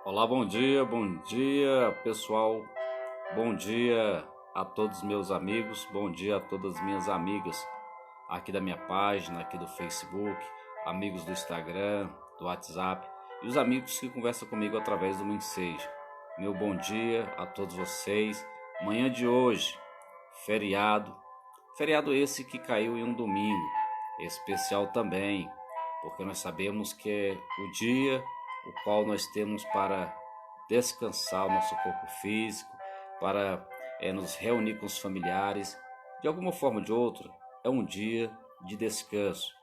Olá, bom dia pessoal, bom dia a todos meus amigos, bom dia a todas as minhas amigas aqui da minha página, aqui do Facebook, amigos do Instagram, do WhatsApp e os amigos que conversam comigo através do Menseja. Meu bom dia a todos vocês, manhã de hoje, feriado esse que caiu em um domingo, especial também, porque nós sabemos que é o dia o qual nós temos para descansar o nosso corpo físico, para nos reunir com os familiares. De alguma forma ou de outra, é um dia de descanso.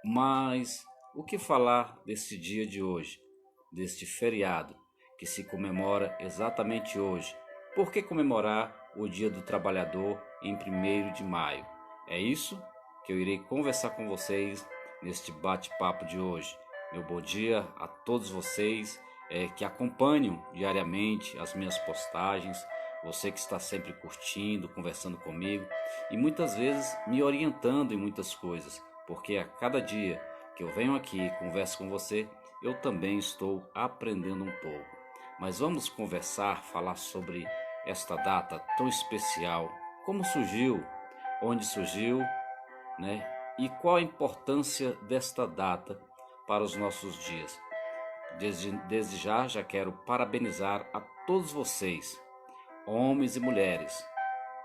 Mas o que falar desse dia de hoje, deste feriado que se comemora exatamente hoje? Por que comemorar o Dia do Trabalhador em 1º de maio? É isso que eu irei conversar com vocês neste bate-papo de hoje. Meu bom dia a todos vocês que acompanham diariamente as minhas postagens, você que está sempre curtindo, conversando comigo e muitas vezes me orientando em muitas coisas, porque a cada dia que eu venho aqui e converso com você, eu também estou aprendendo um pouco. Mas vamos conversar, falar sobre esta data tão especial, como surgiu, onde surgiu, né? E qual a importância desta data para os nossos dias. Desde já quero parabenizar a todos vocês, homens e mulheres,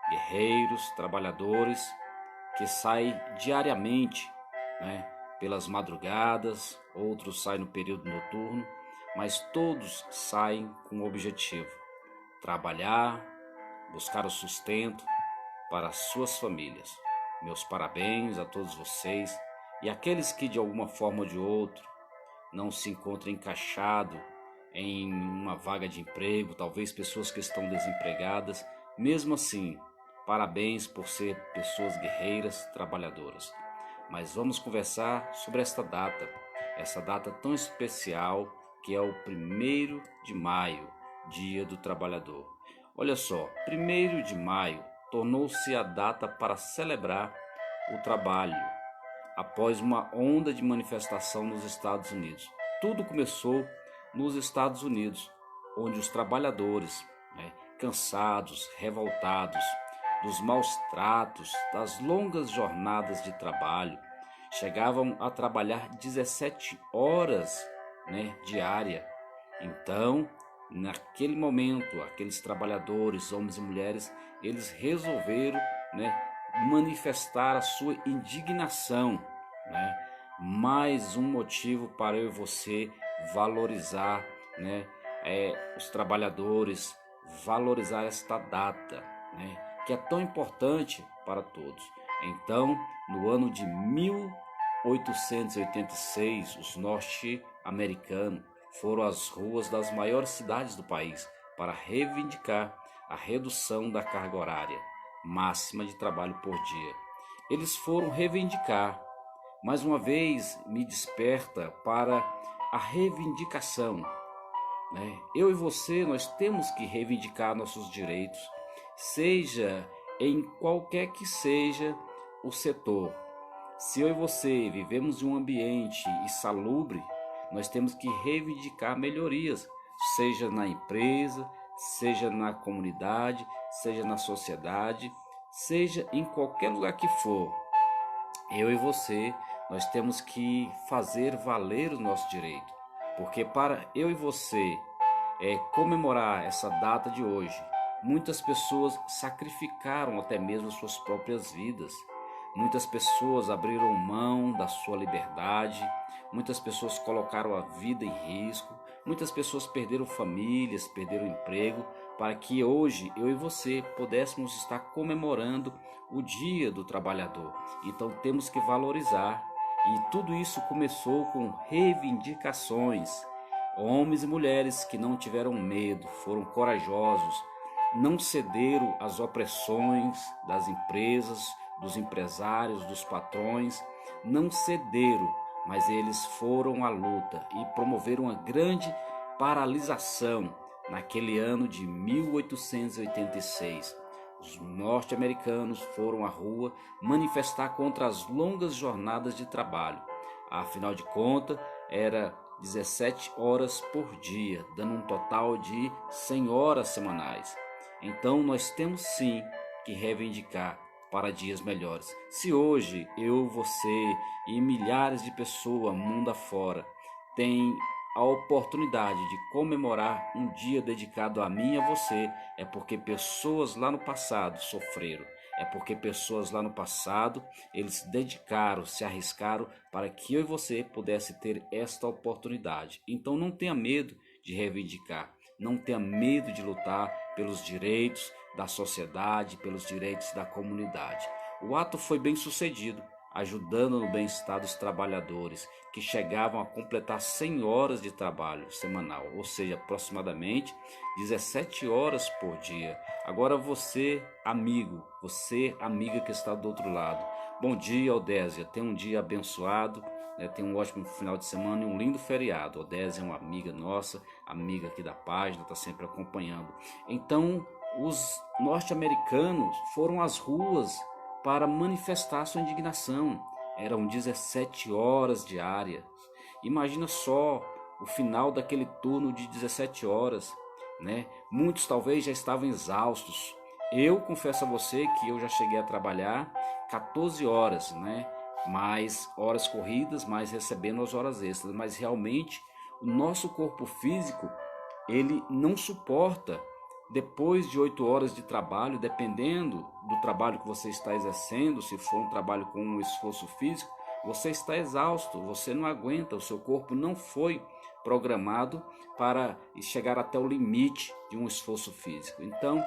guerreiros, trabalhadores, que saem diariamente, né, pelas madrugadas, outros saem no período noturno, mas todos saem com um objetivo: trabalhar, buscar o sustento para as suas famílias. Meus parabéns a todos vocês e aqueles que de alguma forma ou de outra não se encontram encaixados em uma vaga de emprego, talvez pessoas que estão desempregadas. Mesmo assim, parabéns por ser pessoas guerreiras, trabalhadoras. Mas vamos conversar sobre essa data tão especial que é o 1º de maio, Dia do Trabalhador. Olha só, 1º de maio tornou-se a data para celebrar o trabalho após uma onda de manifestação nos Estados Unidos. Tudo começou nos Estados Unidos, onde os trabalhadores, cansados, revoltados dos maus tratos, das longas jornadas de trabalho, chegavam a trabalhar 17 horas, diária. Então, naquele momento, aqueles trabalhadores, homens e mulheres, eles resolveram, manifestar a sua indignação, Mais um motivo para eu e você valorizar, os trabalhadores, valorizar esta data, que é tão importante para todos. Então, no ano de 1886, os norte-americanos foram às ruas das maiores cidades do país para reivindicar a redução da carga horária máxima de trabalho por dia. Eles foram reivindicar, mais uma vez me desperta para a reivindicação. Eu e você, nós temos que reivindicar nossos direitos, seja em qualquer que seja o setor. Se eu e você vivemos em um ambiente insalubre, nós temos que reivindicar melhorias, seja na empresa, seja na comunidade, seja na sociedade, seja em qualquer lugar que for. Eu e você, nós temos que fazer valer o nosso direito, porque para eu e você comemorar essa data de hoje, muitas pessoas sacrificaram até mesmo suas próprias vidas. Muitas pessoas abriram mão da sua liberdade, muitas pessoas colocaram a vida em risco, muitas pessoas perderam famílias, perderam emprego, para que hoje eu e você pudéssemos estar comemorando o Dia do Trabalhador. Então temos que valorizar, e tudo isso começou com reivindicações. Homens e mulheres que não tiveram medo, foram corajosos, não cederam às opressões das empresas, dos empresários, dos patrões, não cederam, mas eles foram à luta e promoveram uma grande paralisação naquele ano de 1886. Os norte-americanos foram à rua manifestar contra as longas jornadas de trabalho. Afinal de contas, era 17 horas por dia, dando um total de 100 horas semanais. Então nós temos sim que reivindicar para dias melhores. Se hoje eu, você e milhares de pessoas mundo afora têm a oportunidade de comemorar um dia dedicado a mim e a você, é porque pessoas lá no passado sofreram. É porque pessoas lá no passado, eles se dedicaram, se arriscaram para que eu e você pudesse ter esta oportunidade. Então não tenha medo de reivindicar, não tenha medo de lutar pelos direitos da sociedade, pelos direitos da comunidade. O ato foi bem sucedido, ajudando no bem-estar dos trabalhadores, que chegavam a completar 100 horas de trabalho semanal, ou seja, aproximadamente 17 horas por dia. Agora você, amigo, você, amiga que está do outro lado, bom dia, Odésia, tenha um dia abençoado, né? Tenha um ótimo final de semana e um lindo feriado. Odésia é uma amiga nossa, amiga aqui da página, está sempre acompanhando. Então, os norte-americanos foram às ruas para manifestar sua indignação. Eram 17 horas diárias. Imagina só o final daquele turno de 17 horas, né? Muitos talvez já estavam exaustos. Eu confesso a você que eu já cheguei a trabalhar 14 horas, né? Mais horas corridas, mais recebendo as horas extras. Mas realmente o nosso corpo físico, ele não suporta depois de 8 horas de trabalho, dependendo do trabalho que você está exercendo, se for um trabalho com um esforço físico, você está exausto, você não aguenta, o seu corpo não foi programado para chegar até o limite de um esforço físico. Então,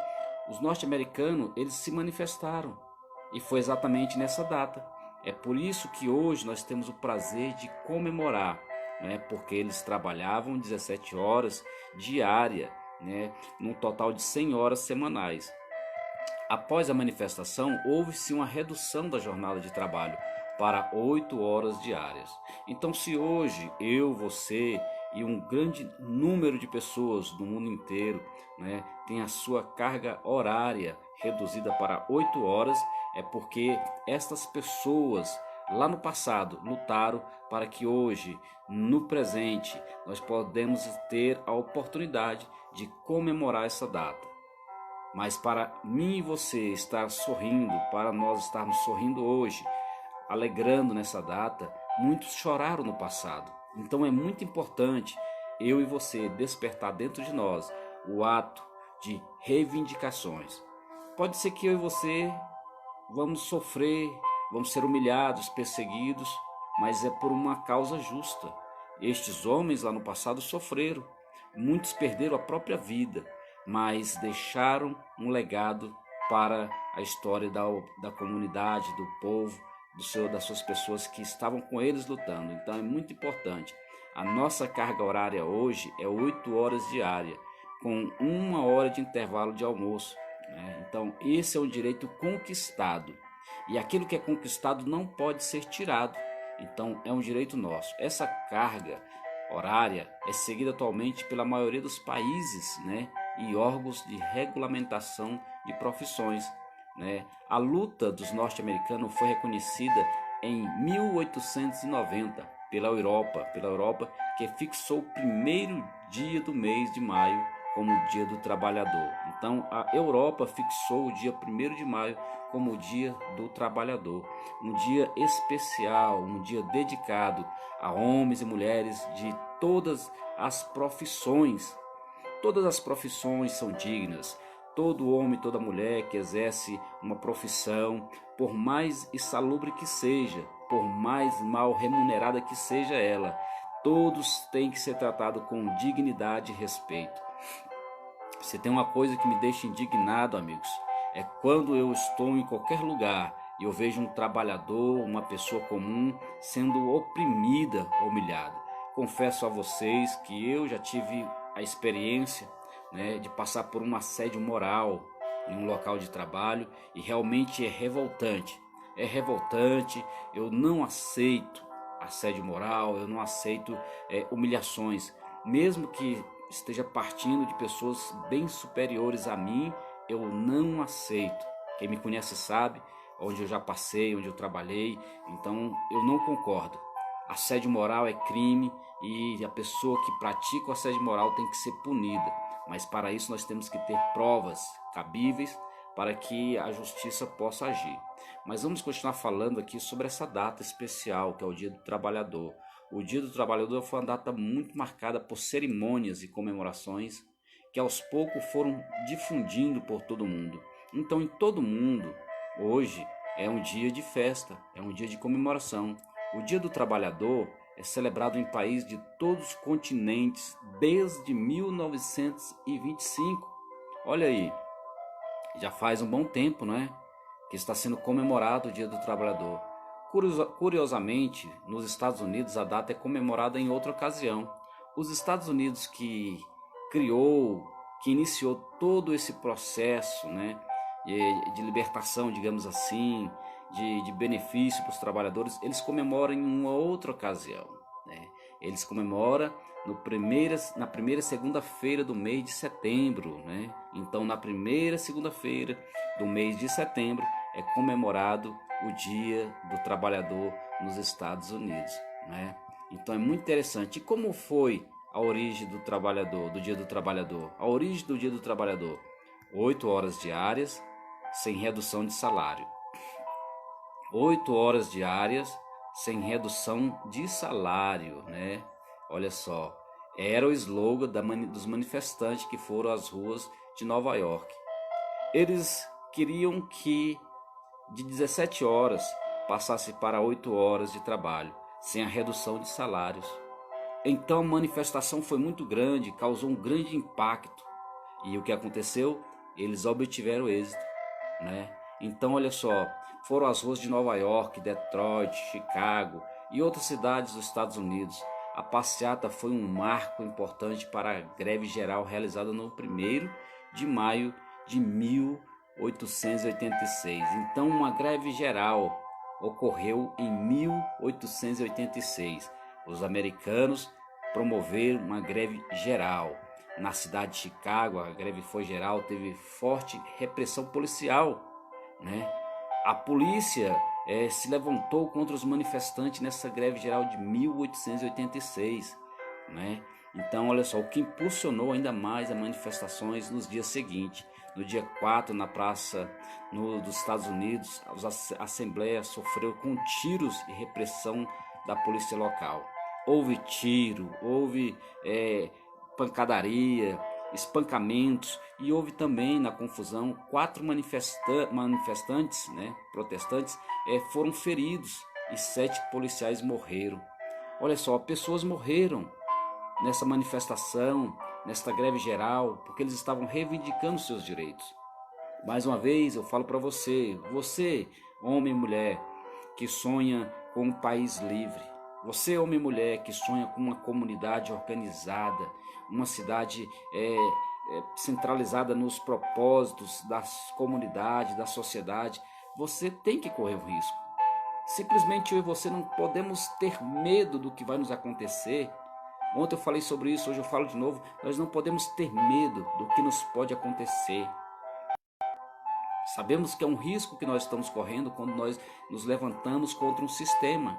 os norte-americanos, eles se manifestaram e foi exatamente nessa data. É por isso que hoje nós temos o prazer de comemorar, né? Porque eles trabalhavam 17 horas diária, né? Num total de 100 horas semanais. Após a manifestação, houve-se uma redução da jornada de trabalho para 8 horas diárias. Então, se hoje eu, você e um grande número de pessoas do mundo inteiro, né, tem a sua carga horária reduzida para 8 horas, é porque estas pessoas lá no passado lutaram para que hoje, no presente, nós podemos ter a oportunidade de comemorar essa data. Mas para mim e você estar sorrindo, para nós estarmos sorrindo hoje, alegrando nessa data, muitos choraram no passado. Então é muito importante eu e você despertar dentro de nós o ato de reivindicações. Pode ser que eu e você vamos sofrer, vamos ser humilhados, perseguidos, mas é por uma causa justa. Estes homens lá no passado sofreram, muitos perderam a própria vida, mas deixaram um legado para a história da comunidade, do povo, das suas pessoas que estavam com eles lutando. Então é muito importante. A nossa carga horária hoje é 8 horas diária, com 1 hora de intervalo de almoço, né? Então esse é um direito conquistado. E aquilo que é conquistado não pode ser tirado. Então é um direito nosso. Essa carga horária é seguida atualmente pela maioria dos países, né? E órgãos de regulamentação de profissões, né? A luta dos norte-americanos foi reconhecida em 1890 pela Europa, que fixou o primeiro dia do mês de maio como o Dia do Trabalhador. Então a Europa fixou o dia 1º de maio como o Dia do Trabalhador, um dia especial, um dia dedicado a homens e mulheres de todas as profissões. Todas as profissões são dignas. Todo homem, toda mulher que exerce uma profissão, por mais insalubre que seja, por mais mal remunerada que seja ela, todos têm que ser tratados com dignidade e respeito. Se tem uma coisa que me deixa indignado, amigos, é quando eu estou em qualquer lugar e eu vejo um trabalhador, uma pessoa comum, sendo oprimida, humilhada. Confesso a vocês que eu já tive a experiência, né, de passar por um assédio moral em um local de trabalho e realmente é revoltante. É revoltante, eu não aceito assédio moral, eu não aceito humilhações, mesmo que esteja partindo de pessoas bem superiores a mim, eu não aceito. Quem me conhece sabe onde eu já passei, onde eu trabalhei, então eu não concordo. Assédio moral é crime e a pessoa que pratica o assédio moral tem que ser punida. Mas para isso nós temos que ter provas cabíveis para que a justiça possa agir. Mas vamos continuar falando aqui sobre essa data especial, que é o Dia do Trabalhador. O Dia do Trabalhador foi uma data muito marcada por cerimônias e comemorações que aos poucos foram difundindo por todo o mundo. Então, em todo o mundo, hoje é um dia de festa, é um dia de comemoração. O Dia do Trabalhador é celebrado em países de todos os continentes desde 1925. Olha aí, já faz um bom tempo, não é? Que está sendo comemorado o Dia do Trabalhador. Curiosamente, nos Estados Unidos a data é comemorada em outra ocasião. Os Estados Unidos que iniciou todo esse processo, né, de libertação, digamos assim, de benefício para os trabalhadores, eles comemoram em uma outra ocasião, né? Eles comemoram na primeira segunda-feira do mês de setembro, né? Então, na primeira segunda-feira do mês de setembro é comemorado o Dia do Trabalhador nos Estados Unidos, né? Então é muito interessante. E como foi a origem do trabalhador, do Dia do Trabalhador? A origem do Dia do Trabalhador: 8 horas diárias sem redução de salário. 8 horas diárias sem redução de salário, né? Olha só, era o slogan dos manifestantes que foram às ruas de Nova York. Eles queriam que de 17 horas passasse para 8 horas de trabalho, sem a redução de salários. Então a manifestação foi muito grande, causou um grande impacto. E o que aconteceu? Eles obtiveram êxito, né? Então olha só, foram às ruas de Nova York, Detroit, Chicago e outras cidades dos Estados Unidos. A passeata foi um marco importante para a greve geral realizada no 1º de maio de 1886. Então uma greve geral ocorreu em 1886. Os americanos promoveram uma greve geral. Na cidade de Chicago, a greve foi geral, teve forte repressão policial, né? A polícia se levantou contra os manifestantes nessa greve geral de 1886, né? Então, olha só, o que impulsionou ainda mais as manifestações nos dias seguintes. No dia 4, na praça dos Estados Unidos, a Assembleia sofreu com tiros e repressão da polícia local. Houve tiro, houve pancadaria, espancamentos, e houve também na confusão 4 manifestantes, né, protestantes, foram feridos e 7 policiais morreram. Olha só, pessoas morreram nessa manifestação, nesta greve geral, porque eles estavam reivindicando seus direitos. Mais uma vez eu falo para você, homem e mulher que sonha com um país livre, você, homem e mulher que sonha com uma comunidade organizada, uma cidade centralizada nos propósitos das comunidades, da sociedade, você tem que correr um risco. Simplesmente eu e você não podemos ter medo do que vai nos acontecer. Ontem eu falei sobre isso, hoje eu falo de novo. Nós não podemos ter medo do que nos pode acontecer. Sabemos que é um risco que nós estamos correndo quando nós nos levantamos contra um sistema.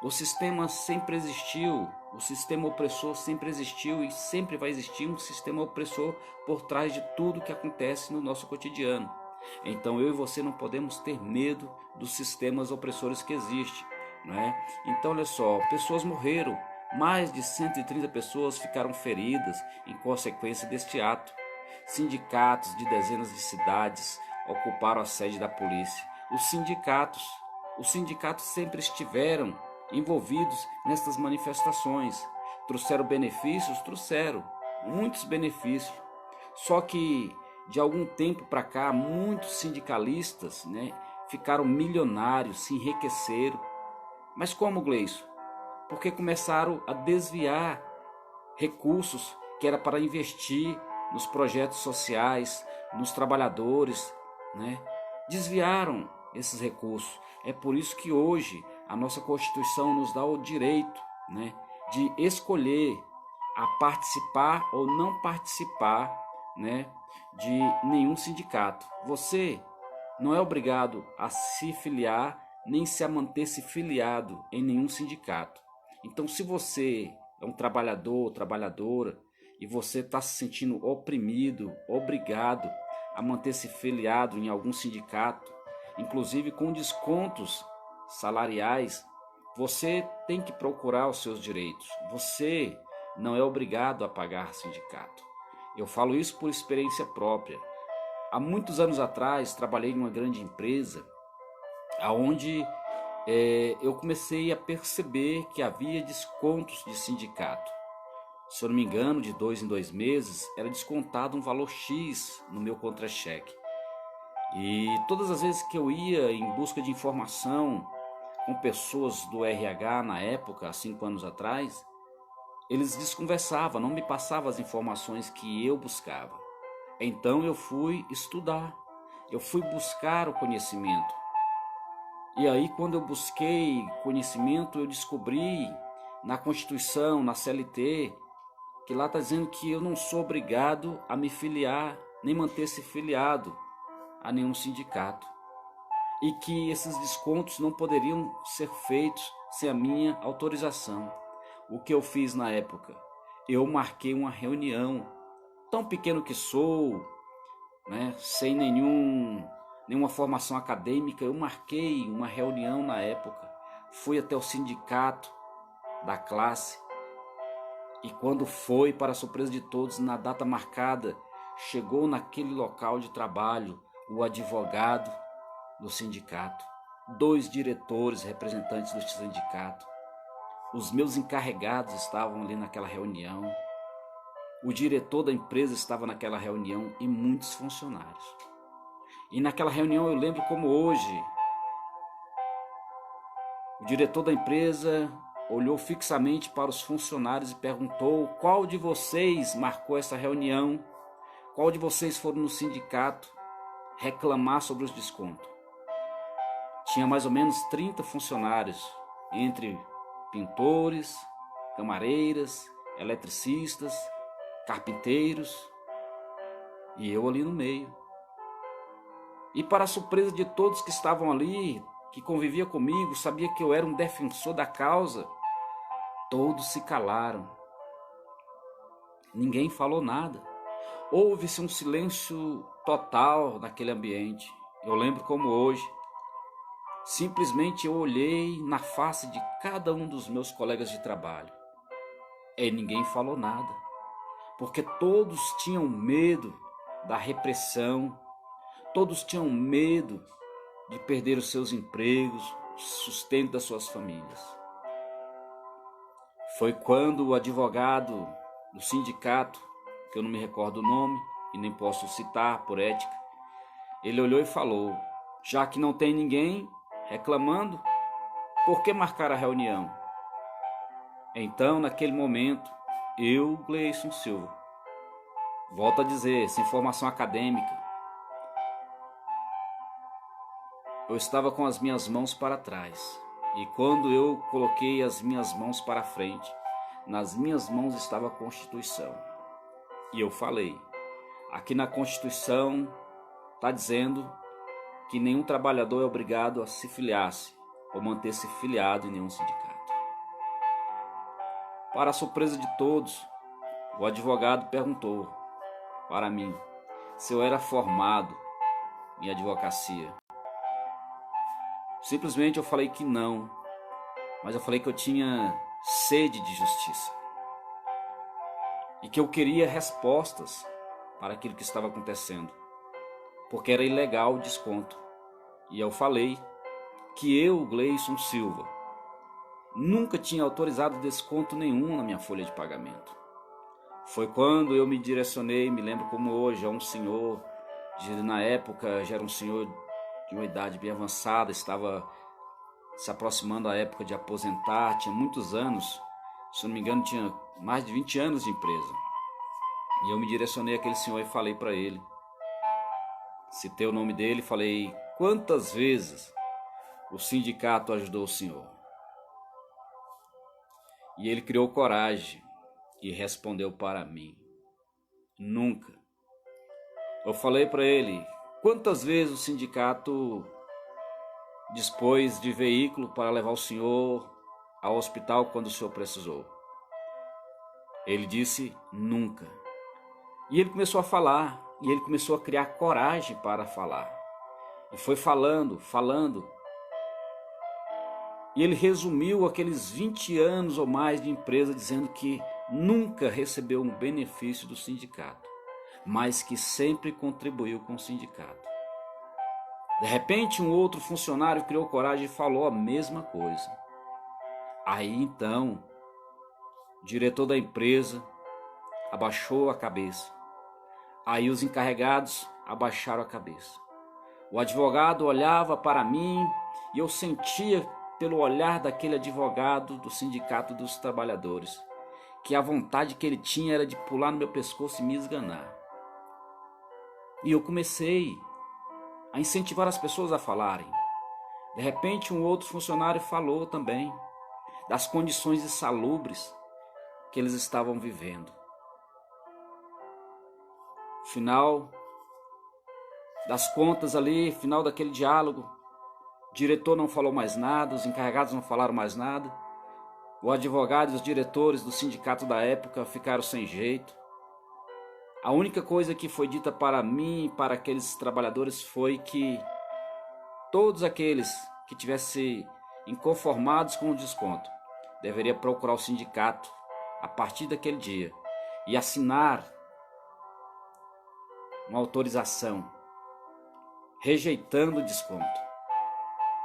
O sistema sempre existiu, o sistema opressor sempre existiu e sempre vai existir um sistema opressor por trás de tudo que acontece no nosso cotidiano. Então eu e você não podemos ter medo dos sistemas opressores que existem, né? Então olha só, pessoas morreram, mais de 130 pessoas ficaram feridas em consequência deste ato. Sindicatos de dezenas de cidades ocuparam a sede da polícia. Os sindicatos sempre estiveram envolvidos nestas manifestações. Trouxeram benefícios? Trouxeram muitos benefícios. Só que de algum tempo para cá, muitos sindicalistas, né, ficaram milionários, se enriqueceram. Mas como, Gleison? Porque começaram a desviar recursos que era para investir nos projetos sociais, nos trabalhadores, né? Desviaram esses recursos. É por isso que hoje a nossa Constituição nos dá o direito, né, de escolher a participar ou não participar, né, de nenhum sindicato. Você não é obrigado a se filiar nem se a manter-se filiado em nenhum sindicato. Então, se você é um trabalhador, trabalhadora, e você está se sentindo oprimido, obrigado a manter-se filiado em algum sindicato, inclusive com descontos salariais, você tem que procurar os seus direitos. Você não é obrigado a pagar sindicato. Eu falo isso por experiência própria. Há muitos anos atrás, trabalhei em uma grande empresa, onde eu comecei a perceber que havia descontos de sindicato. Se eu não me engano, de 2 em 2 meses, era descontado um valor X no meu contra-cheque. E todas as vezes que eu ia em busca de informação com pessoas do RH na época, há 5 anos atrás, eles desconversavam, não me passavam as informações que eu buscava. Então eu fui estudar, eu fui buscar o conhecimento. E aí, quando eu busquei conhecimento, eu descobri na Constituição, na CLT, que lá está dizendo que eu não sou obrigado a me filiar, nem manter-se filiado a nenhum sindicato. E que esses descontos não poderiam ser feitos sem a minha autorização. O que eu fiz na época? Eu marquei uma reunião, tão pequeno que sou, né, sem nenhuma formação acadêmica, eu marquei uma reunião na época, fui até o sindicato da classe e quando foi, para a surpresa de todos, na data marcada, chegou naquele local de trabalho o advogado do sindicato, 2 diretores representantes do sindicato, os meus encarregados estavam ali naquela reunião, o diretor da empresa estava naquela reunião e muitos funcionários. E naquela reunião eu lembro como hoje, o diretor da empresa olhou fixamente para os funcionários e perguntou: qual de vocês marcou essa reunião? Qual de vocês foram no sindicato reclamar sobre os descontos? Tinha mais ou menos 30 funcionários, entre pintores, camareiras, eletricistas, carpinteiros e eu ali no meio. E para a surpresa de todos que estavam ali, que convivia comigo, sabia que eu era um defensor da causa, todos se calaram. Ninguém falou nada. Houve-se um silêncio total naquele ambiente. Eu lembro como hoje. Simplesmente eu olhei na face de cada um dos meus colegas de trabalho. E ninguém falou nada. Porque todos tinham medo da repressão. Todos tinham medo de perder os seus empregos, o sustento das suas famílias. Foi quando o advogado do sindicato, que eu não me recordo o nome e nem posso citar por ética, ele olhou e falou: já que não tem ninguém reclamando, por que marcar a reunião? Então, naquele momento, eu, Gleison Silva, volto a dizer, sem formação acadêmica, eu estava com as minhas mãos para trás. E quando eu coloquei as minhas mãos para frente, nas minhas mãos estava a Constituição. E eu falei: aqui na Constituição está dizendo que nenhum trabalhador é obrigado a se filiar-se ou manter-se filiado em nenhum sindicato. Para a surpresa de todos, o advogado perguntou para mim se eu era formado em advocacia. Simplesmente eu falei que não, mas eu falei que eu tinha sede de justiça e que eu queria respostas para aquilo que estava acontecendo, porque era ilegal o desconto. E eu falei que eu, Gleison Silva, nunca tinha autorizado desconto nenhum na minha folha de pagamento. Foi quando eu me direcionei, me lembro como hoje, a um senhor, na época já era um senhor de uma idade bem avançada, estava se aproximando da época de aposentar, tinha muitos anos, se não me engano tinha mais de 20 anos de empresa. E eu me direcionei àquele senhor e falei para ele, citei o nome dele e falei: quantas vezes o sindicato ajudou o senhor? E ele criou coragem e respondeu para mim: nunca. Eu falei para ele: quantas vezes o sindicato dispôs de veículo para levar o senhor ao hospital quando o senhor precisou? Ele disse nunca. E ele começou a falar, e ele começou a criar coragem para falar. E foi falando, falando. E ele resumiu aqueles 20 anos ou mais de empresa dizendo que nunca recebeu um benefício do sindicato, mas que sempre contribuiu com o sindicato. De repente, um outro funcionário criou coragem e falou a mesma coisa. Aí então, o diretor da empresa abaixou a cabeça. Aí os encarregados abaixaram a cabeça. O advogado olhava para mim e eu sentia pelo olhar daquele advogado do Sindicato dos Trabalhadores que a vontade que ele tinha era de pular no meu pescoço e me esganar. E eu comecei a incentivar as pessoas a falarem. De repente, um outro funcionário falou também das condições insalubres que eles estavam vivendo. Final das contas ali, final daquele diálogo, o diretor não falou mais nada, os encarregados não falaram mais nada. O advogado e os diretores do sindicato da época ficaram sem jeito. A única coisa que foi dita para mim e para aqueles trabalhadores foi que todos aqueles que tivessem inconformados com o desconto deveriam procurar o sindicato a partir daquele dia e assinar uma autorização rejeitando o desconto.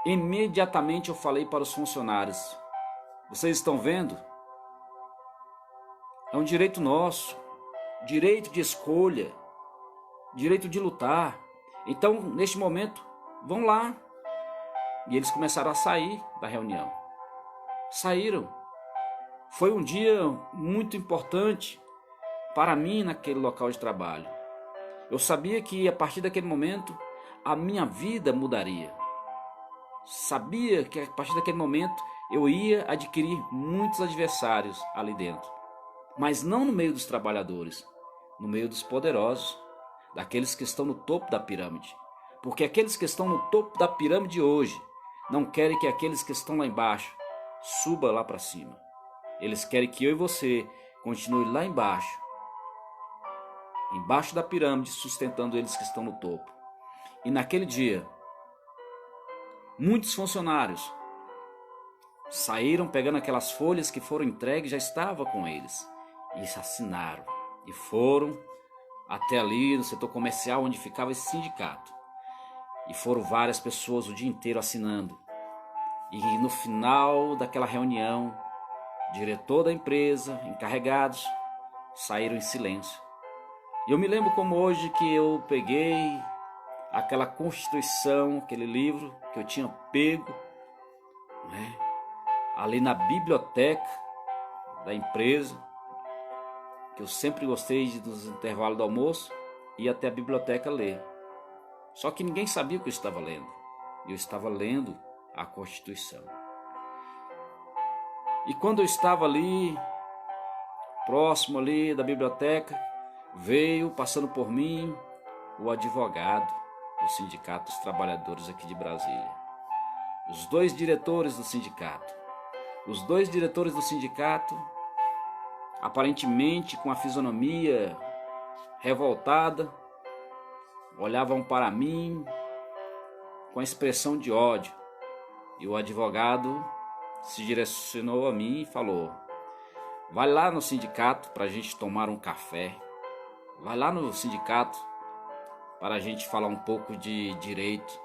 Imediatamente eu falei para os funcionários: vocês estão vendo? É um direito nosso, direito de escolha, direito de lutar. Então, neste momento, vão lá. E eles começaram a sair da reunião. Saíram. Foi um dia muito importante para mim naquele local de trabalho. Eu sabia que a partir daquele momento a minha vida mudaria. Sabia que a partir daquele momento eu ia adquirir muitos adversários ali dentro. Mas não no meio dos trabalhadores, no meio dos poderosos, daqueles que estão no topo da pirâmide. Porque aqueles que estão no topo da pirâmide hoje não querem que aqueles que estão lá embaixo subam lá para cima. Eles querem que eu e você continue lá embaixo da pirâmide, sustentando eles que estão no topo. E naquele dia, muitos funcionários saíram pegando aquelas folhas que foram entregues, já estava com eles, e assinaram. E foram até ali no setor comercial onde ficava esse sindicato. E foram várias pessoas o dia inteiro assinando. E no final daquela reunião, o diretor da empresa, encarregados, saíram em silêncio. E eu me lembro como hoje que eu peguei aquela Constituição, aquele livro que eu tinha pego, né, ali na biblioteca da empresa, que eu sempre gostei dos intervalos do almoço, ia até a biblioteca ler. Só que ninguém sabia o que eu estava lendo. Eu estava lendo a Constituição. E quando eu estava ali, próximo ali da biblioteca, veio, passando por mim, o advogado do Sindicato dos Trabalhadores aqui de Brasília. Os dois diretores do sindicato. Os dois diretores do sindicato, aparentemente com a fisionomia revoltada, olhavam para mim com a expressão de ódio. E o advogado se direcionou a mim e falou: vai lá no sindicato para a gente tomar um café. Vai lá no sindicato para a gente falar um pouco de direito.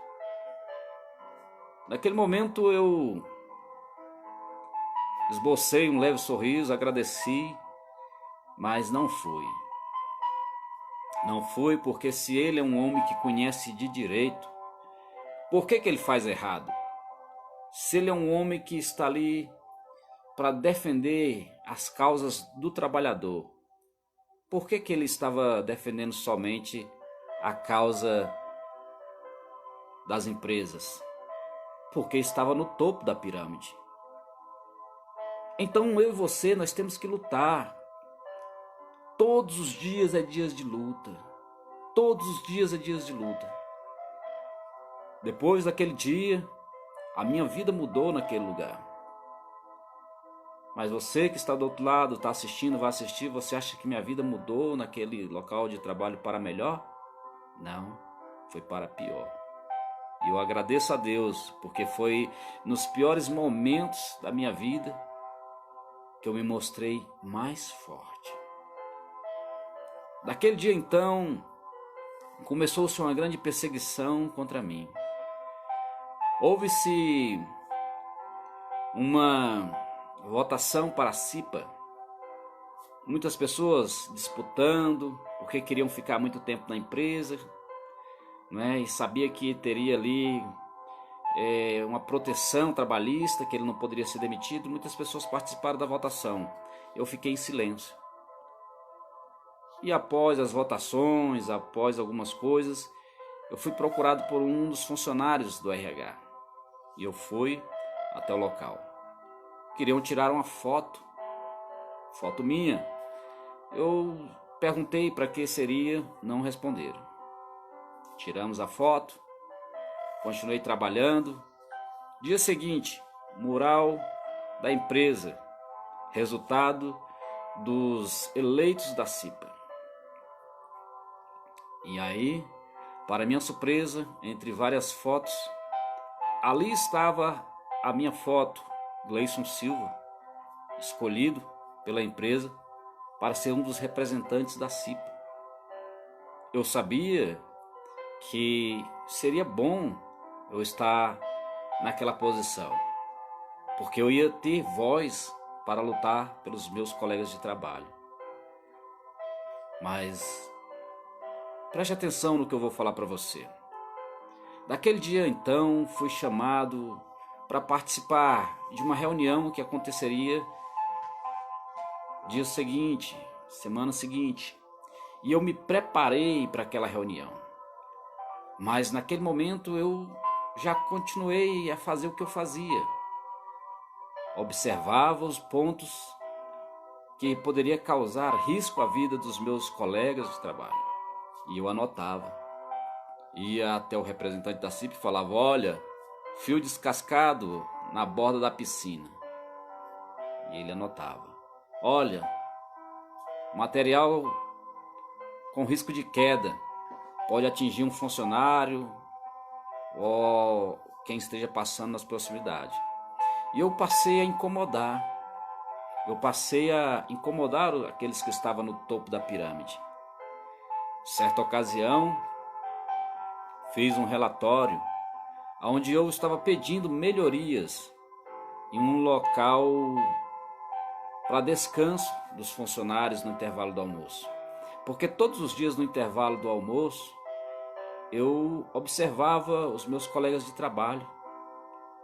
Naquele momento eu esbocei um leve sorriso, agradeci, mas não fui. Não fui porque se ele é um homem que conhece de direito, por que ele faz errado? Se ele é um homem que está ali para defender as causas do trabalhador, por que ele estava defendendo somente a causa das empresas? Porque estava no topo da pirâmide. Então eu e você, nós temos que lutar. Todos os dias é dias de luta. Todos os dias é dias de luta. Depois daquele dia, a minha vida mudou naquele lugar. Mas você que está do outro lado, está assistindo, vai assistir, você acha que minha vida mudou naquele local de trabalho para melhor? Não, foi para pior. E eu agradeço a Deus, porque foi nos piores momentos da minha vida que eu me mostrei mais forte. Daquele dia então, começou-se uma grande perseguição contra mim. Houve-se uma votação para a CIPA. Muitas pessoas disputando, porque queriam ficar muito tempo na empresa, né? E sabia que teria ali uma proteção trabalhista, que ele não poderia ser demitido. Muitas pessoas participaram da votação. Eu fiquei em silêncio. E após as votações, após algumas coisas, eu fui procurado por um dos funcionários do RH. E eu fui até o local. Queriam tirar uma foto minha. Eu perguntei para que seria, não responderam. Tiramos a foto, continuei trabalhando. Dia seguinte, mural da empresa, resultado dos eleitos da CIPA. E aí, para minha surpresa, entre várias fotos, ali estava a minha foto, Gleison Silva, escolhido pela empresa para ser um dos representantes da CIPA. Eu sabia que seria bom eu estar naquela posição, porque eu ia ter voz para lutar pelos meus colegas de trabalho. Mas preste atenção no que eu vou falar para você. Daquele dia então fui chamado para participar de uma reunião que aconteceria dia seguinte, semana seguinte, e eu me preparei para aquela reunião. Mas naquele momento eu já continuei a fazer o que eu fazia. Observava os pontos que poderia causar risco à vida dos meus colegas de trabalho. E eu anotava. Ia até o representante da CIP e falava: olha, fio descascado na borda da piscina. E ele anotava: olha, material com risco de queda, pode atingir um funcionário ou quem esteja passando nas proximidades. E eu passei a incomodar. Aqueles que estavam no topo da pirâmide. Certa ocasião, fiz um relatório onde eu estava pedindo melhorias em um local para descanso dos funcionários no intervalo do almoço. Porque todos os dias no intervalo do almoço, eu observava os meus colegas de trabalho.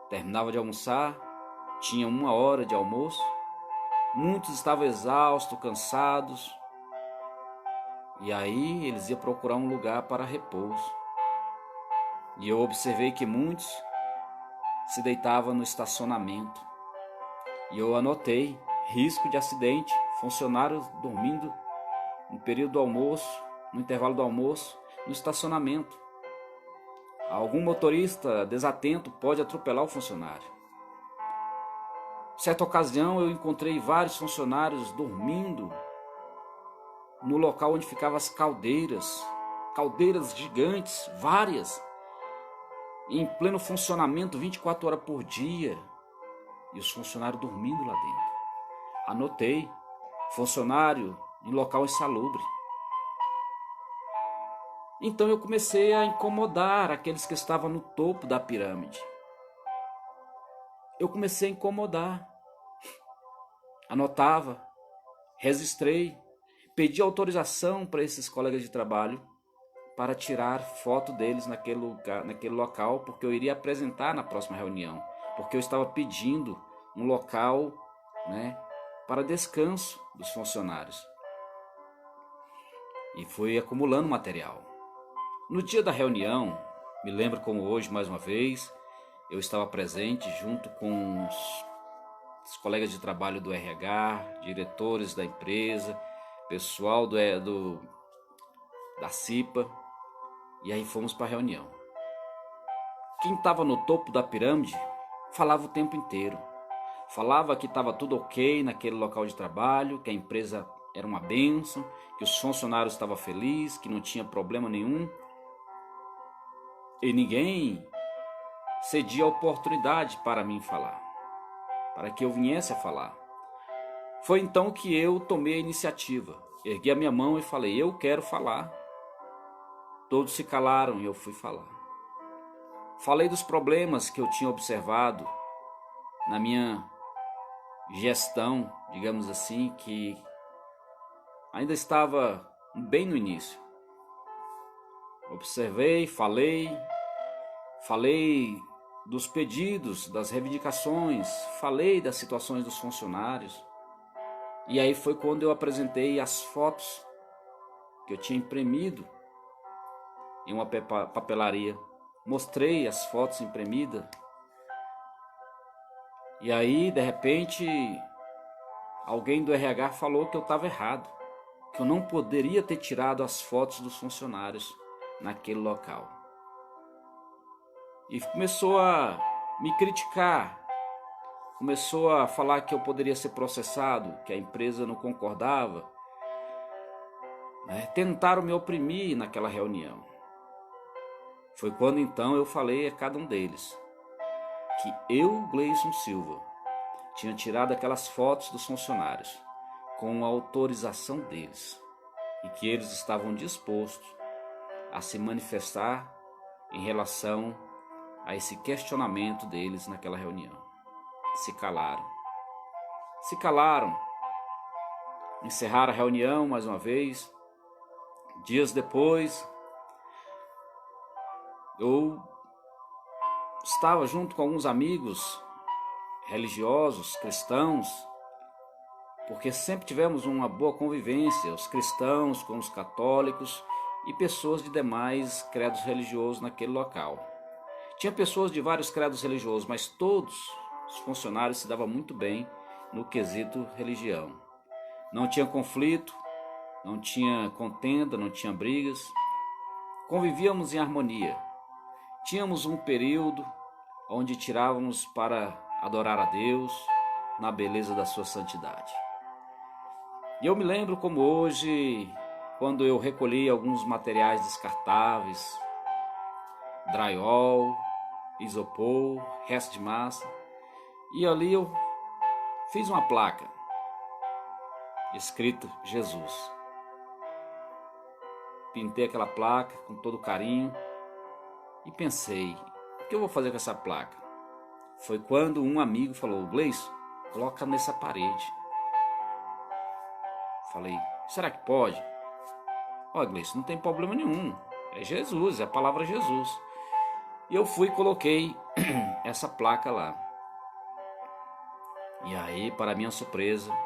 Terminava de almoçar, tinha 1 hora de almoço, muitos estavam exaustos, cansados, e aí eles iam procurar um lugar para repouso. E eu observei que muitos se deitavam no estacionamento. E eu anotei: risco de acidente, funcionários dormindo no período do almoço, no intervalo do almoço, no estacionamento. Algum motorista desatento pode atropelar o funcionário. Certa ocasião eu encontrei vários funcionários dormindo no local onde ficavam as caldeiras gigantes, várias, em pleno funcionamento 24 horas por dia, e os funcionários dormindo lá dentro. Anotei: funcionário em local insalubre. Então eu comecei a incomodar aqueles que estavam no topo da pirâmide. Eu comecei a incomodar. Anotava, registrei, pedi autorização para esses colegas de trabalho para tirar foto deles naquele local, porque eu iria apresentar na próxima reunião, porque eu estava pedindo um local, né, para descanso dos funcionários. E fui acumulando material. No dia da reunião, me lembro como hoje, mais uma vez, eu estava presente junto com os colegas de trabalho do RH, diretores da empresa, pessoal da CIPA, e aí fomos para a reunião. Quem estava no topo da pirâmide falava o tempo inteiro. falava que estava tudo ok naquele local de trabalho, que a empresa era uma bênção, que os funcionários estavam felizes, que não tinha problema nenhum. E ninguém cedia a oportunidade para mim falar, para que eu viesse a falar. Foi então que eu tomei a iniciativa, ergui a minha mão e falei, eu quero falar. Todos se calaram e eu fui falar. Falei dos problemas que eu tinha observado na minha gestão, digamos assim, que ainda estava bem no início. Observei, falei dos pedidos, das reivindicações, falei das situações dos funcionários. E aí foi quando eu apresentei as fotos que eu tinha imprimido em uma papelaria. Mostrei as fotos imprimidas. E aí, de repente, alguém do RH falou que eu estava errado, que eu não poderia ter tirado as fotos dos funcionários naquele local. E começou a me criticar, começou a falar que eu poderia ser processado, que a empresa não concordava. Tentaram me oprimir naquela reunião. Foi quando então eu falei a cada um deles que eu, Gleison Silva, tinha tirado aquelas fotos dos funcionários com a autorização deles e que eles estavam dispostos a se manifestar em relação a esse questionamento deles naquela reunião. Se calaram, encerraram a reunião mais uma vez. Dias depois, eu estava junto com alguns amigos religiosos, cristãos, porque sempre tivemos uma boa convivência, os cristãos com os católicos e pessoas de demais credos religiosos naquele local. Tinha pessoas de vários credos religiosos, mas todos os funcionários se davam muito bem no quesito religião. Não tinha conflito, não tinha contenda, não tinha brigas. Convivíamos em harmonia. Tínhamos um período onde tirávamos para adorar a Deus na beleza da sua santidade. E eu me lembro como hoje, quando eu recolhi alguns materiais descartáveis, drywall, isopor, resto de massa, e ali eu fiz uma placa escrito Jesus. Pintei aquela placa com todo carinho e pensei, o que eu vou fazer com essa placa? Foi quando um amigo falou, Gleison, coloca nessa parede. Falei, será que pode? Olha, Gleison, não tem problema nenhum. É Jesus, é a palavra Jesus. E eu fui e coloquei essa placa lá. E aí, para minha surpresa,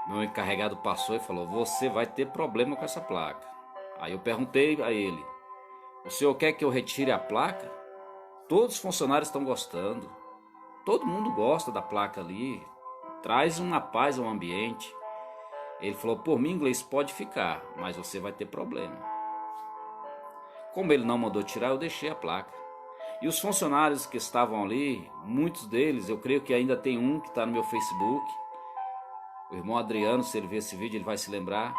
meu encarregado passou e falou, você vai ter problema com essa placa. Aí eu perguntei a ele, o senhor quer que eu retire a placa? Todos os funcionários estão gostando. Todo mundo gosta da placa ali. Traz uma paz ao ambiente. Ele falou, por mim, Gleison, pode ficar, mas você vai ter problema. Como ele não mandou tirar, eu deixei a placa. E os funcionários que estavam ali, muitos deles, eu creio que ainda tem um que está no meu Facebook. O irmão Adriano, se ele ver esse vídeo, ele vai se lembrar.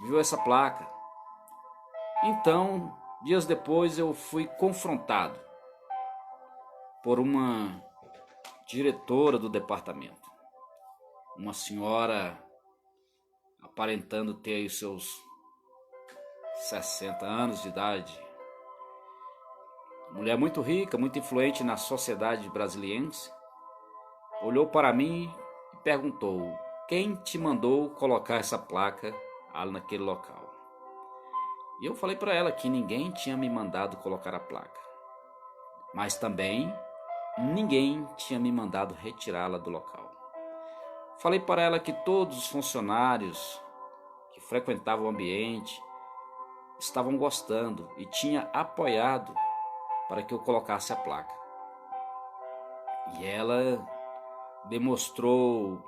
Viu essa placa. Então, dias depois, eu fui confrontado por uma diretora do departamento. Uma senhora aparentando ter aí os seus 60 anos de idade. Mulher muito rica, muito influente na sociedade brasiliense. Olhou para mim e perguntou, quem te mandou colocar essa placa ali naquele local? E eu falei para ela que ninguém tinha me mandado colocar a placa. Mas também ninguém tinha me mandado retirá-la do local. Falei para ela que todos os funcionários que frequentavam o ambiente estavam gostando e tinha apoiado para que eu colocasse a placa. E ela demonstrou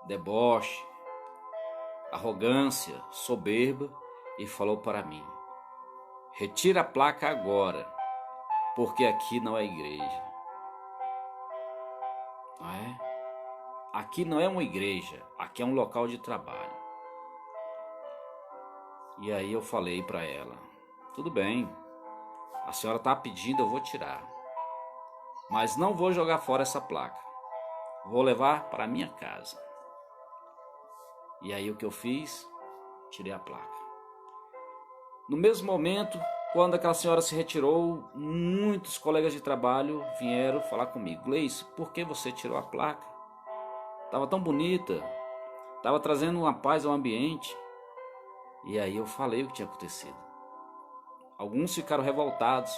deboche, arrogância, soberba e falou para mim, retira a placa agora, porque aqui não é igreja. não é? Aqui não é uma igreja, aqui é um local de trabalho. E aí eu falei para ela, tudo bem, a senhora está pedindo, eu vou tirar. Mas não vou jogar fora essa placa. Vou levar para a minha casa. E aí o que eu fiz? Tirei a placa. No mesmo momento, quando aquela senhora se retirou, muitos colegas de trabalho vieram falar comigo. Gleice, por que você tirou a placa? Estava tão bonita, estava trazendo uma paz ao ambiente. E aí eu falei o que tinha acontecido. Alguns ficaram revoltados,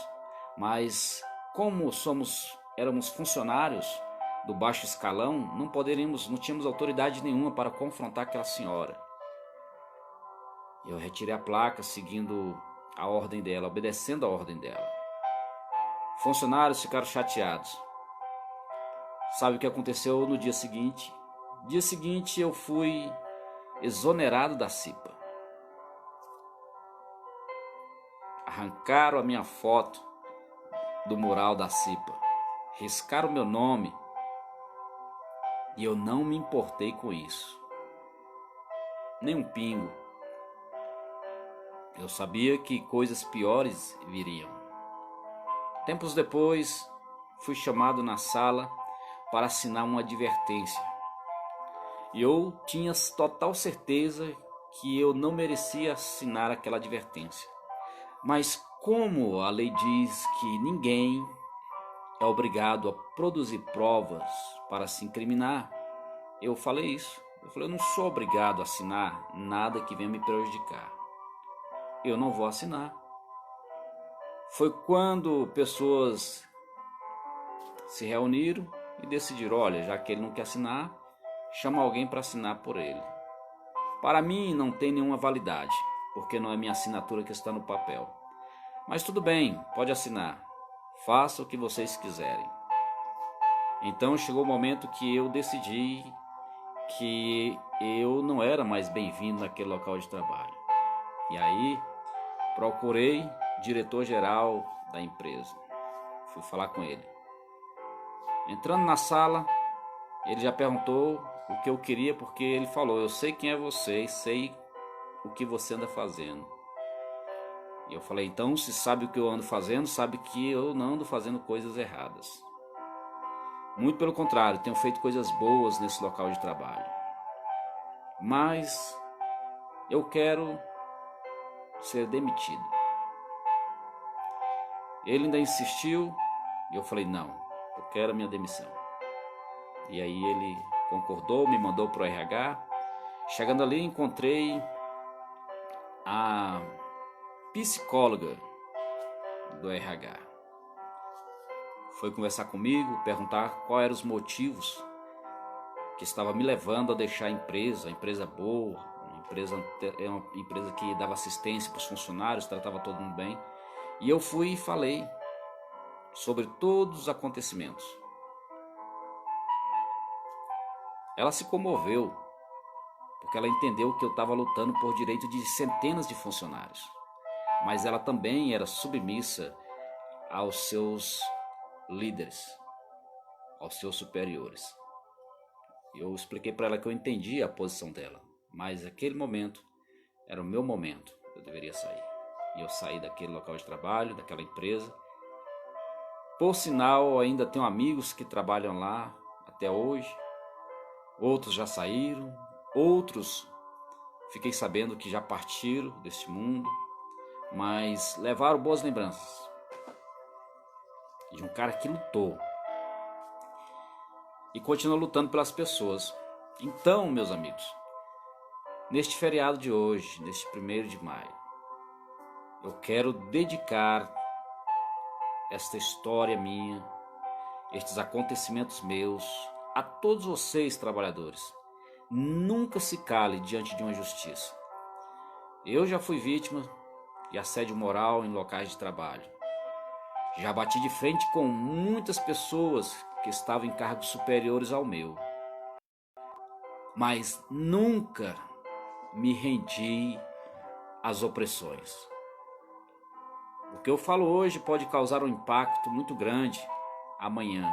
mas como éramos funcionários do baixo escalão, não tínhamos autoridade nenhuma para confrontar aquela senhora. Eu retirei a placa seguindo a ordem dela, obedecendo a ordem dela. Funcionários ficaram chateados. Sabe o que aconteceu no dia seguinte? No dia seguinte eu fui exonerado da CIPA. Arrancaram a minha foto do mural da CIPA. Riscaram o meu nome. E eu não me importei com isso. Nem um pingo. Eu sabia que coisas piores viriam. Tempos depois, fui chamado na sala para assinar uma advertência. E eu tinha total certeza que eu não merecia assinar aquela advertência. Mas como a lei diz que ninguém é obrigado a produzir provas para se incriminar, eu falei isso. Eu falei, eu não sou obrigado a assinar nada que venha me prejudicar. Eu não vou assinar. Foi quando pessoas se reuniram e decidiram, olha, já que ele não quer assinar, chama alguém para assinar por ele. Para mim não tem nenhuma validade, porque não é minha assinatura que está no papel. Mas tudo bem, pode assinar. Faça o que vocês quiserem. Então chegou o momento que eu decidi que eu não era mais bem-vindo naquele local de trabalho. E aí procurei o diretor-geral da empresa. Fui falar com ele. Entrando na sala, ele já perguntou o que eu queria, porque ele falou, eu sei quem é você e sei o que você anda fazendo. E eu falei, então se sabe o que eu ando fazendo, sabe que eu não ando fazendo coisas erradas. Muito pelo contrário, tenho feito coisas boas nesse local de trabalho. Mas eu quero ser demitido. Ele ainda insistiu e eu falei, não, eu quero a minha demissão. E aí ele concordou, me mandou para o RH. Chegando ali, encontrei a psicóloga do RH. Foi conversar comigo, perguntar quais eram os motivos que estava me levando a deixar a empresa boa, uma empresa que dava assistência para os funcionários, tratava todo mundo bem. E eu fui e falei sobre todos os acontecimentos. Ela se comoveu, porque ela entendeu que eu estava lutando por direito de centenas de funcionários. Mas ela também era submissa aos seus líderes, aos seus superiores. Eu expliquei para ela que eu entendia a posição dela, mas aquele momento era o meu momento, eu deveria sair. E eu saí daquele local de trabalho, daquela empresa. Por sinal, ainda tenho amigos que trabalham lá até hoje. Outros já saíram, outros fiquei sabendo que já partiram deste mundo, mas levaram boas lembranças de um cara que lutou e continua lutando pelas pessoas. Então, meus amigos, neste feriado de hoje, neste 1º de maio, eu quero dedicar esta história minha, estes acontecimentos meus, a todos vocês, trabalhadores. Nunca se cale diante de uma injustiça. Eu já fui vítima de assédio moral em locais de trabalho. Já bati de frente com muitas pessoas que estavam em cargos superiores ao meu. Mas nunca me rendi às opressões. O que eu falo hoje pode causar um impacto muito grande amanhã.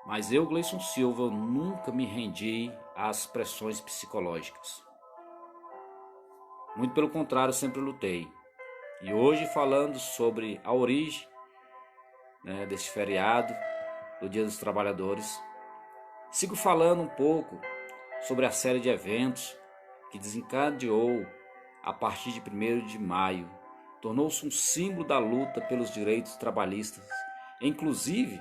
Mas eu, Gleison Silva, eu nunca me rendi às pressões psicológicas. Muito pelo contrário, sempre lutei. E hoje, falando sobre a origem, né, deste feriado, do Dia dos Trabalhadores, sigo falando um pouco sobre a série de eventos que desencadeou a partir de 1º de maio, tornou-se um símbolo da luta pelos direitos trabalhistas. Inclusive,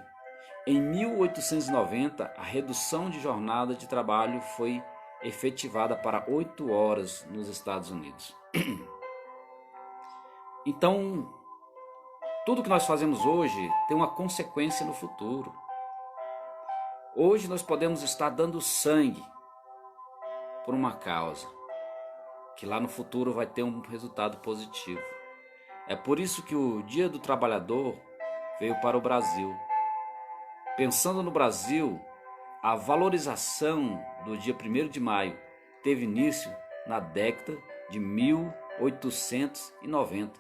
em 1890, a redução de jornada de trabalho foi efetivada para 8 horas nos Estados Unidos. Então, tudo que nós fazemos hoje tem uma consequência no futuro. Hoje nós podemos estar dando sangue por uma causa, que lá no futuro vai ter um resultado positivo. É por isso que o Dia do Trabalhador veio para o Brasil. Pensando no Brasil, a valorização do dia 1º de maio teve início na década de 1890,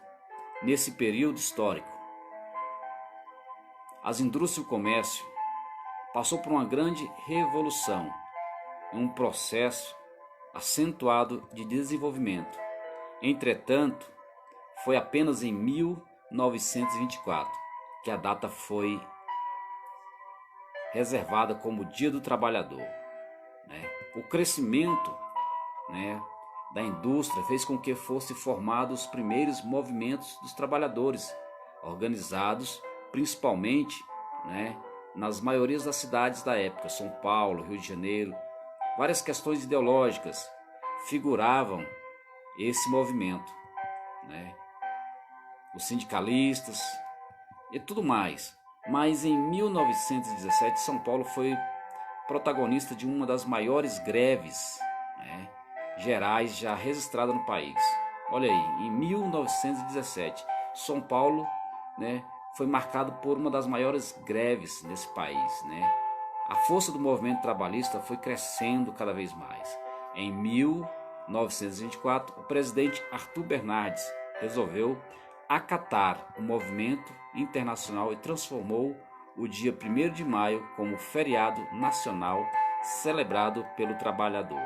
nesse período histórico. As indústrias e o comércio passou por uma grande revolução, um processo acentuado de desenvolvimento. Entretanto, foi apenas em 1924 que a data foi reservada como Dia do Trabalhador. O crescimento, da indústria fez com que fossem formados os primeiros movimentos dos trabalhadores, organizados principalmente, nas maiorias das cidades da época, São Paulo, Rio de Janeiro. Várias questões ideológicas figuravam esse movimento, os sindicalistas e tudo mais. Mas em 1917, São Paulo foi protagonista de uma das maiores greves gerais já registrada no país. Olha aí, em 1917, São Paulo foi marcado por uma das maiores greves nesse país. A força do movimento trabalhista foi crescendo cada vez mais. Em 1924, o presidente Arthur Bernardes resolveu acatar o movimento internacional e transformou o dia 1º de maio como feriado nacional celebrado pelo trabalhador.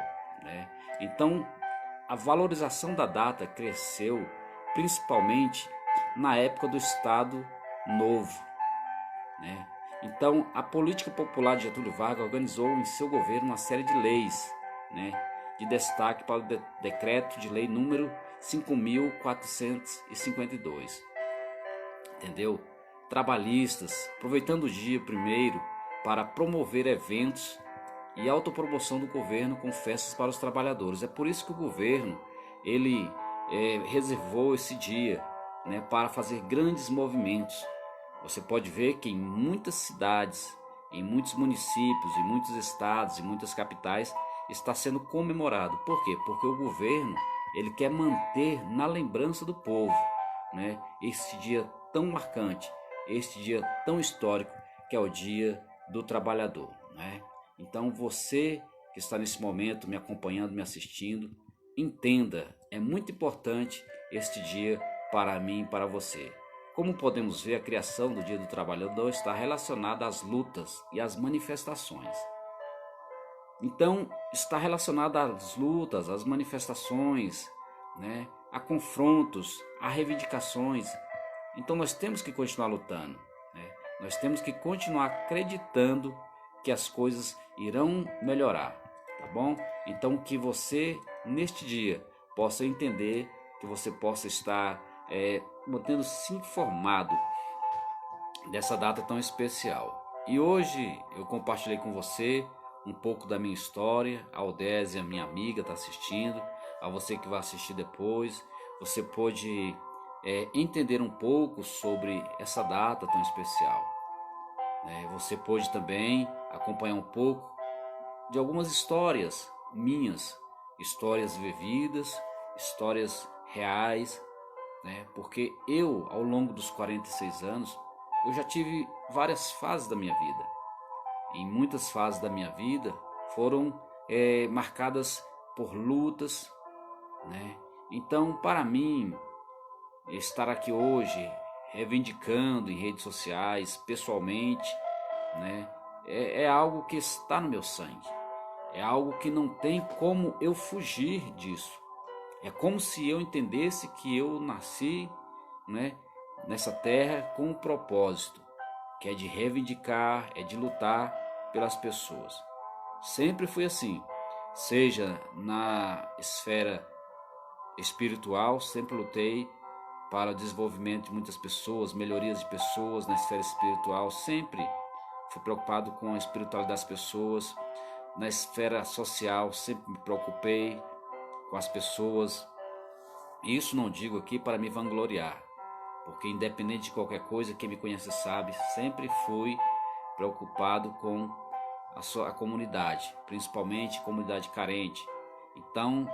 Então, a valorização da data cresceu principalmente na época do Estado Novo. Então, a política popular de Getúlio Vargas organizou em seu governo uma série de leis, de destaque para o decreto de lei número 5.452. Entendeu? Trabalhistas, aproveitando o dia 1º para promover eventos e autopromoção do governo com festas para os trabalhadores. É por isso que o governo ele reservou esse dia para fazer grandes movimentos. Você pode ver que em muitas cidades, em muitos municípios, em muitos estados, em muitas capitais, está sendo comemorado. Por quê? Porque o governo ele quer manter na lembrança do povo este dia tão marcante, este dia tão histórico, que é o Dia do Trabalhador. Então você que está nesse momento me acompanhando, me assistindo, entenda, é muito importante este dia para mim e para você. Como podemos ver, a criação do Dia do Trabalhador está relacionada às lutas e às manifestações. Então, está relacionada às lutas, às manifestações, a confrontos, a reivindicações. Então, nós temos que continuar lutando. Nós temos que continuar acreditando que as coisas irão melhorar, tá bom? Então, que você, neste dia, possa entender, que você possa estar mantendo-se informado dessa data tão especial. E hoje eu compartilhei com você um pouco da minha história. A Odésia, minha amiga, está assistindo. A você que vai assistir depois, você pode entender um pouco sobre essa data tão especial. Você pode também acompanhar um pouco de algumas histórias minhas, histórias vividas, histórias reais, porque eu, ao longo dos 46 anos, eu já tive várias fases da minha vida. Em muitas fases da minha vida foram marcadas por lutas, Então, para mim, estar aqui hoje reivindicando em redes sociais, pessoalmente, é algo que está no meu sangue. É algo que não tem como eu fugir disso. É como se eu entendesse que eu nasci, né, nessa terra com um propósito, que é de reivindicar, é de lutar pelas pessoas. Sempre fui assim, seja na esfera espiritual, sempre lutei para o desenvolvimento de muitas pessoas, melhorias de pessoas na esfera espiritual, sempre fui preocupado com a espiritualidade das pessoas. Na esfera social, sempre me preocupei com as pessoas. Isso não digo aqui para me vangloriar, porque independente de qualquer coisa, quem me conhece sabe, sempre fui preocupado com a comunidade, principalmente comunidade carente. Então,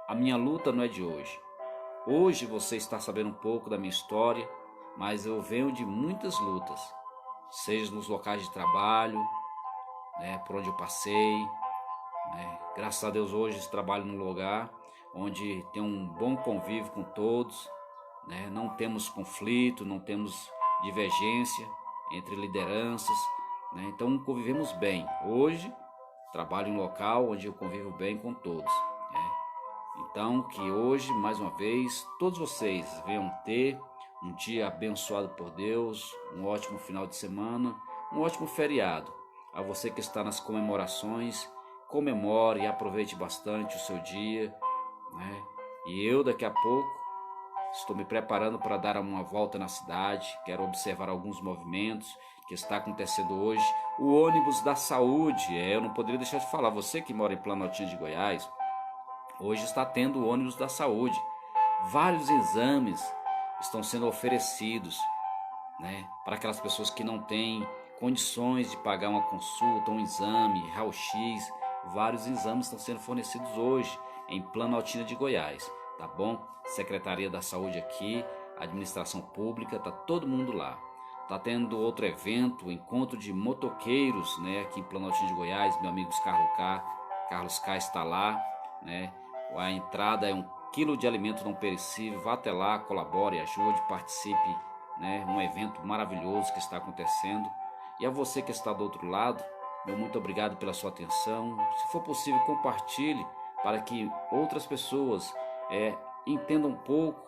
a minha luta não é de hoje. Hoje você está sabendo um pouco da minha história, mas eu venho de muitas lutas, seja nos locais de trabalho, né, por onde eu passei, né. Graças a Deus hoje trabalho num lugar onde tem um bom convívio com todos, né, não temos conflito, não temos divergência entre lideranças, né, então convivemos bem. Hoje trabalho em um local onde eu convivo bem com todos, né. Então que hoje, mais uma vez, todos vocês venham ter um dia abençoado por Deus, um ótimo final de semana, um ótimo feriado. A você que está nas comemorações, comemore e aproveite bastante o seu dia, né? E eu daqui a pouco estou me preparando para dar uma volta na cidade, quero observar alguns movimentos que está acontecendo hoje. O ônibus da saúde, eu não poderia deixar de falar, você que mora em Planaltina de Goiás, hoje está tendo o ônibus da saúde. Vários exames estão sendo oferecidos, né, para aquelas pessoas que não têm condições de pagar uma consulta, um exame, raio-x. Vários exames estão sendo fornecidos hoje em Planaltina de Goiás, tá bom? Secretaria da Saúde aqui, administração pública, tá todo mundo lá. Tá tendo outro evento, encontro de motoqueiros, né, aqui em Planaltina de Goiás. Meu amigo Carlos K está lá, né? A entrada é 1 quilo de alimento não perecível. Vá até lá, colabore, ajude, participe, né? Um evento maravilhoso que está acontecendo. E a você que está do outro lado, meu muito obrigado pela sua atenção. Se for possível, compartilhe para que outras pessoas entendam um pouco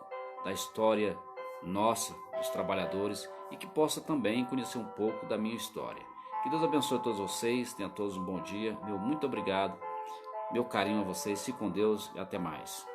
da história nossa, dos trabalhadores, e que possa também conhecer um pouco da minha história. Que Deus abençoe a todos vocês, tenham todos um bom dia. Meu muito obrigado, meu carinho a vocês, fique com Deus e até mais.